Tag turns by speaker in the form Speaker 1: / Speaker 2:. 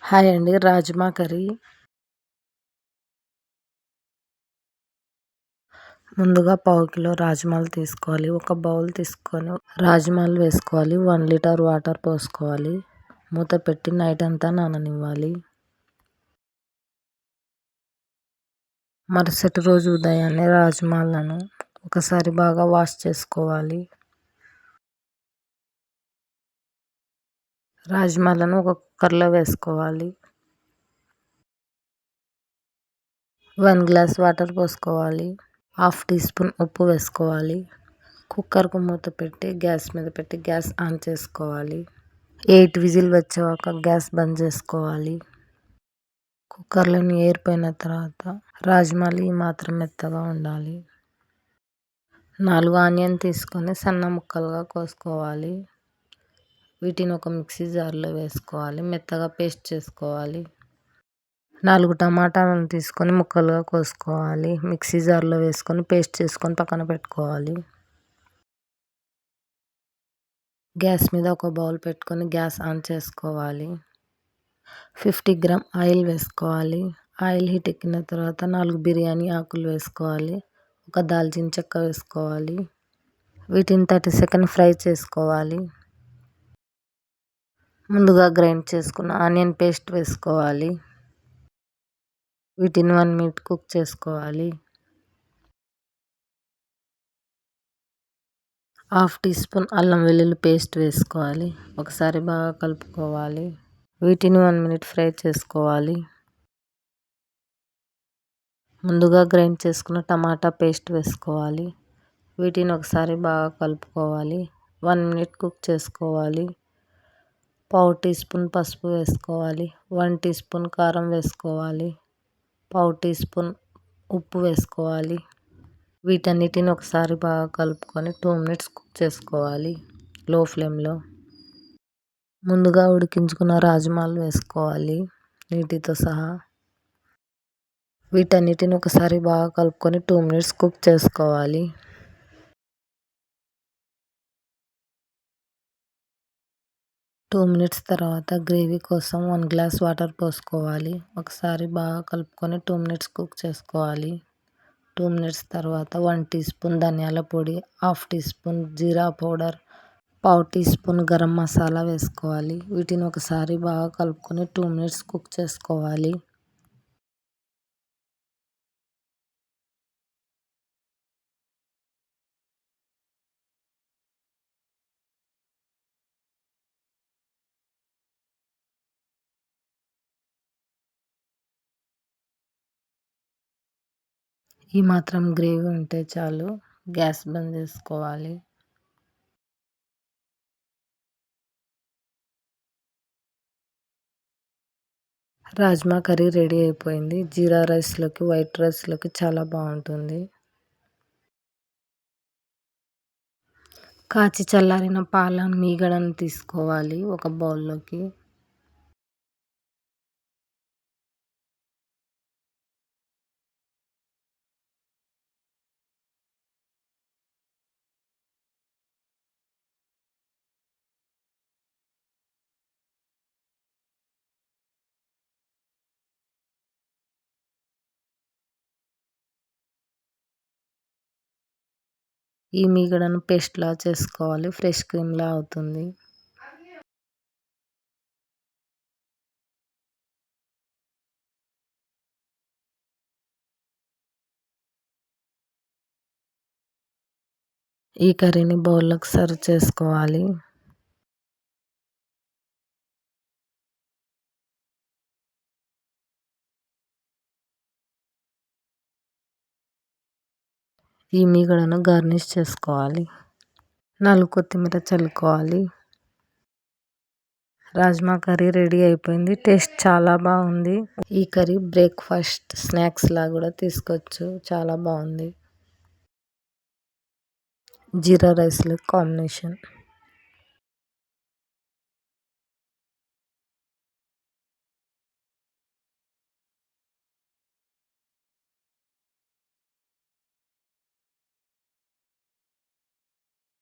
Speaker 1: Hi అండి. Rajma curry. ముందుగా పావు కిలో రాజ్మాలు తీసుకోవాలి. ఒక బౌల్ తీసుకొని రాజ్మాలు వేసుకోవాలి. 1 లీటర్ వాటర్ పోసుకోవాలి. మూత పెట్టి నైట్ అంతా నాననివ్వాలి. మరుసటి రోజు ఉదయాన్నే రాజ్మాలను ఒకసారి బాగా వాష్ చేసుకోవాలి. రాజ్మాలను ఒక కుక్కర్లో వేసుకోవాలి. 1 గ్లాస్ వాటర్ పోసుకోవాలి. హాఫ్ టీ స్పూన్ ఉప్పు వేసుకోవాలి. కుక్కర్కు మూత పెట్టి గ్యాస్ మీద పెట్టి గ్యాస్ ఆన్ చేసుకోవాలి. 8 విజిల్ వచ్చాక గ్యాస్ బంద్ చేసుకోవాలి. కుక్కర్లోని ఎయిర్ పోయిన తర్వాత రాజ్మాలు ఈ మాత్రం మెత్తగా ఉండాలి. 4 ఆనియన్ తీసుకొని సన్న ముక్కలుగా కోసుకోవాలి. వీటిని ఒక మిక్సీ జార్లో వేసుకోవాలి. మెత్తగా పేస్ట్ చేసుకోవాలి. 4 టమాటాలను తీసుకొని ముక్కలుగా కోసుకోవాలి. మిక్సీ జార్లో వేసుకొని పేస్ట్ చేసుకొని పక్కన పెట్టుకోవాలి. గ్యాస్ మీద ఒక బౌల్ పెట్టుకొని గ్యాస్ ఆన్ చేసుకోవాలి. 50 గ్రామ్ ఆయిల్ వేసుకోవాలి. ఆయిల్ హీట్ ఎక్కిన తర్వాత 4 బిర్యానీ ఆకులు వేసుకోవాలి. ఒక దాల్చిన చెక్క వేసుకోవాలి. వీటిని 30 సెకండ్ ఫ్రై చేసుకోవాలి. ముందుగా గ్రైండ్ చేసుకున్న ఆనియన్ పేస్ట్ వేసుకోవాలి. వీటిని 1 మినిట్ కుక్ చేసుకోవాలి. హాఫ్ టీ స్పూన్ అల్లం వెల్లుల్లి పేస్ట్ వేసుకోవాలి. ఒకసారి బాగా కలుపుకోవాలి. వీటిని 1 మినిట్ ఫ్రై చేసుకోవాలి. ముందుగా గ్రైండ్ చేసుకున్న టమాటా పేస్ట్ వేసుకోవాలి. వీటిని ఒకసారి బాగా కలుపుకోవాలి. 1 మినిట్ కుక్ చేసుకోవాలి. పావు టీ స్పూన్ పసుపు వేసుకోవాలి. 1 టీ స్పూన్ కారం వేసుకోవాలి. పావు టీ స్పూన్ ఉప్పు వేసుకోవాలి. వీటన్నిటిని ఒకసారి బాగా కలుపుకొని 2 మినిట్స్ కుక్ చేసుకోవాలి లో ఫ్లేమ్లో. ముందుగా ఉడికించుకున్న రాజ్మాలు వేసుకోవాలి నీటితో సహా. వీటన్నిటిని ఒకసారి బాగా కలుపుకొని 2 మినిట్స్ కుక్ చేసుకోవాలి. టూ మినిట్స్ తర్వాత గ్రేవీ కోసం 1 గ్లాస్ వాటర్ పోసుకోవాలి. ఒకసారి బాగా కలుపుకొని 2 మినిట్స్ కుక్ చేసుకోవాలి. 2 మినిట్స్ తర్వాత 1 టీ స్పూన్ ధనియాల పొడి, హాఫ్ టీ స్పూన్ జీరా పౌడర్, పావు టీ స్పూన్ గరం మసాలా వేసుకోవాలి. వీటిని ఒకసారి బాగా కలుపుకొని 2 మినిట్స్ కుక్ చేసుకోవాలి. ఈ మాత్రం గ్రేవీ ఉంటే చాలు. గ్యాస్ బంద్ చేసుకోవాలి. రాజ్మా కర్రీ రెడీ అయిపోయింది. జీరా రైస్లోకి, వైట్ రైస్లోకి చాలా బాగుంటుంది. కాచి చల్లారిన పాల మీగడను తీసుకోవాలి ఒక బౌల్లోకి. ఈ మీగడను పేస్ట్లా చేసుకోవాలి. ఫ్రెష్ క్రీమ్లా అవుతుంది. ఈ కర్రీని బౌల్లోకి సర్వ్ చేసుకోవాలి. ఈ మీగడను గార్నిష్ చేసుకోవాలి. 4 కొత్తిమీర చల్లుకోవాలి. రాజ్మా కర్రీ రెడీ అయిపోయింది. టేస్ట్ చాలా బాగుంది. ఈ కర్రీ బ్రేక్ఫాస్ట్ స్నాక్స్ లా కూడా తీసుకోవచ్చు. చాలా బాగుంది. జీరా రైస్లో కాంబినేషన్.